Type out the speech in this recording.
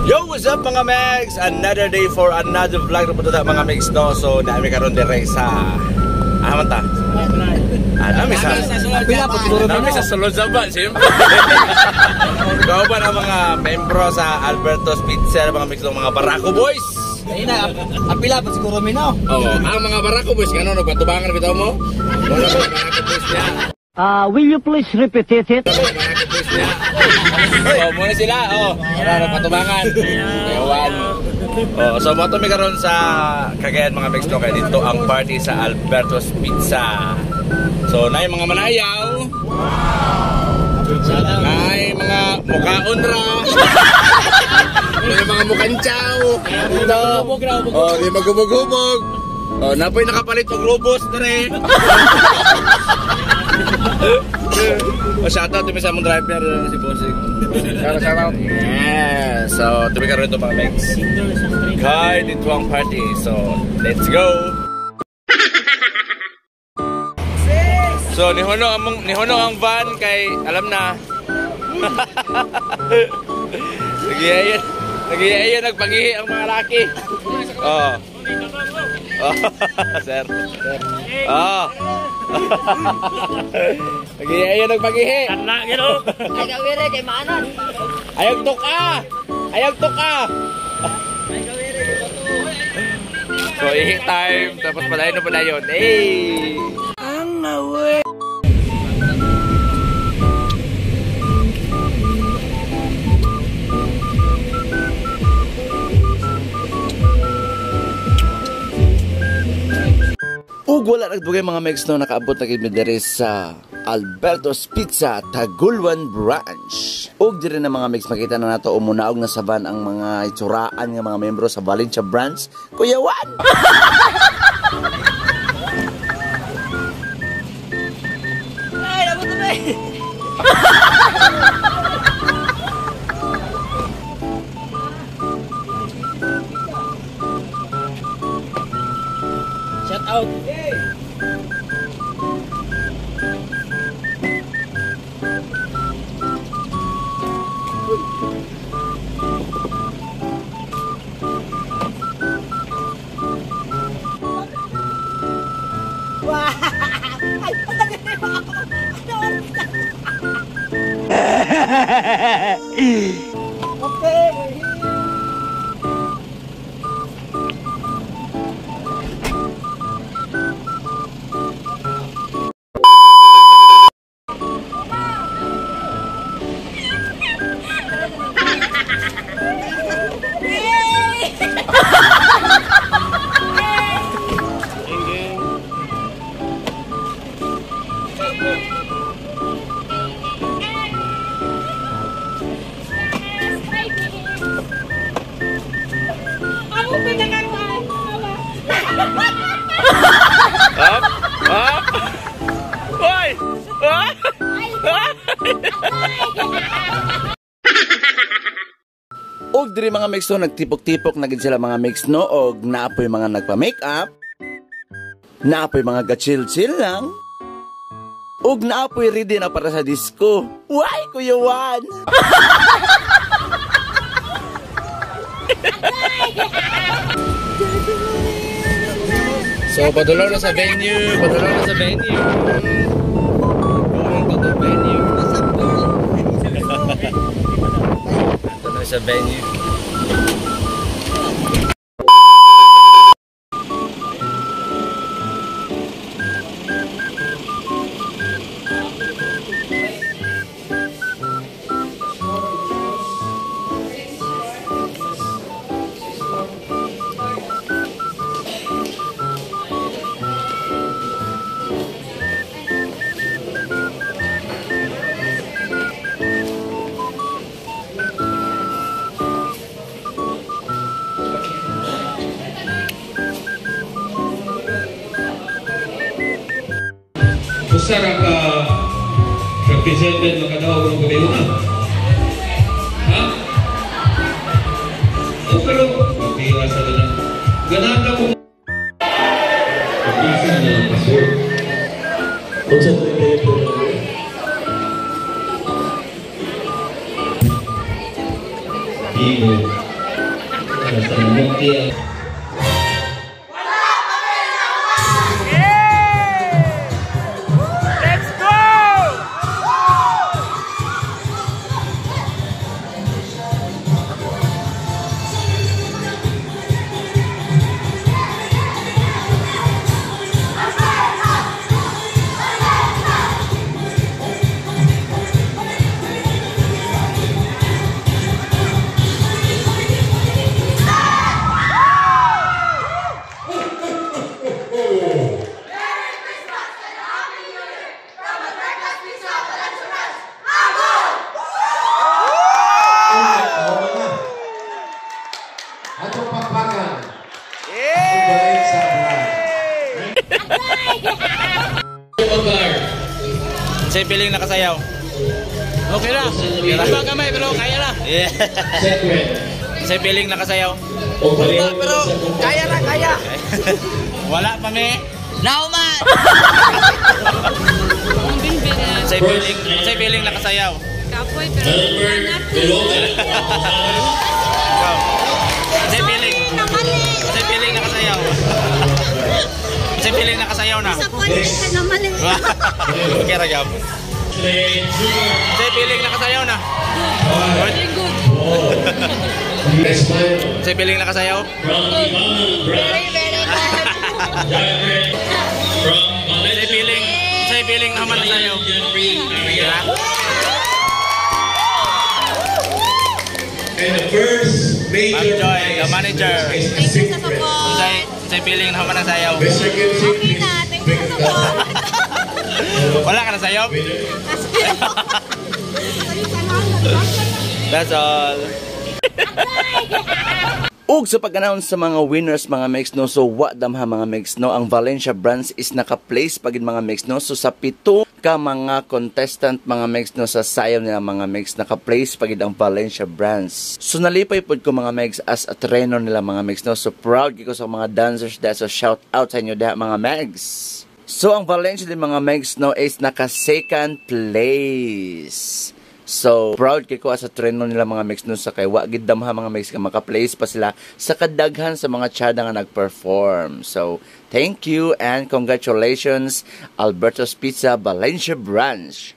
Yo, what's up mga Megs? Another day for another vlog na po ito mga Megs, no? So, naami karon dire sa... Aman ta? Nami sa Sulod Zaba, siyempre. Kauban ang mga membro sa Alberto's Pizza, mga Megs, mga Barako Boys. Ayun na, apila pa siguro minaw. Oo, ang mga Barako Boys, gano'n, nagpatubangan bitaw mo? Wala ba Barako Boys niya? Will you please repeat it? Oh, muna sila. Oh, wala patubangan. Ewan. Oh, so mo to mi karon sa Cagayan mga Megs, kay dito ang party sa Alberto's Pizza. So nay mga manayaw. Nay mga mukaon ra. May mga mukantsaw. Dito. Oh, di magubog-ubog. Oh, napoy nakapalit og lubos dire. Oh, shoutout to sa mong driver si Bossing. Shoutout. Yeah. So, tuloy ka rin ito mga Megs. Kahit ito ang party. So, let's go! So, nihono ang van kay, alam na. Nagiyayan, nagpagihi ang mga laki. Oh. Oh, sir. Oh. Nagiyayan, nagpagihi. Kana, gino. Ay, gawire kay Maanan. Ayag tuka! Ayag tuka! So, ihi time. Tapos palayon na pala yun. Hey! Ang nawe. Ug wala nagdugay mga Megs, no, nakaabot na kami diri sa Alberto's Pizza Tagulwan Branch. Ug diri na mga Megs, makita na nato umunaog na sa van ang mga itsuraan nga mga membro sa Valencia Branch. Kuya Juan! Ay, labot na ba? Shout out. Og diri mga Megs, no, nagtipok-tipok na gid sila mga Megs, no, og naapoy mga nagpa-makeup, naapoy mga ga-chill-chill lang, og naapoy ready na para sa disco. Why, Kuya Juan? So, padulaw na sa venue, padulaw na sa venue. Going to the venue. Ito na sa venue. Sarang representative makadaog ng gobyerno. Ha? O pero, pagkira sa doon. Ganahan na kung... Pag-isa na lang kaso. Kung sa ito yung Ibo. Basta Montiel. Atong pakpakan. Say feeling nakasayaw. Okay na. Iba kamay pero kaya na. Yeah. Secret. Say feeling nakasayaw. O pareho Pero kaya na, kaya. Wala pa me. Now man! Say feeling nakasayaw. Kapoy, pero Albert Belogan. Ikaw. Say feeling nakasayaw. Say feeling nakasayaw na. disappointed ka naman eh. Okay ra gyapon. Say feeling nakasayaw na. Very good. Next time. Say feeling nakasayaw. From Ivan Very, Brad. very good. Direct from Say feeling naman nasayaw. Jeffrey Arias. And the first major Ma'am Joy, the manager. is a Thank you sa secret. support. Say feeling naman nasayaw. Mr. Kimsey, Okay na, thank you sa support. Wala ka nasayaw? That's all. Ug sa pag-announce sa mga winners mga mix no, so what damha mga mix no, ang Valencia branch is naka-place pagid mga mix no, so sa 7 ka mga contestant mga mix no sa sayaw nila mga mix, naka-place pagid ang Valencia branch. So nalipay pod ko mga mix as a trainer nila mga mix no, so proud ko sa mga dancers dahil, so shout out sa inyo dahil mga mix. So ang Valencia din mga mix no is naka-second place. So, proud kay ko as a trainer nila mga mix nun sa kay wa gid damha mga mix ka maka-place pa sila sa kadaghan sa mga tiyada nga nag-perform. So, thank you and congratulations Alberto's Pizza Valencia Branch.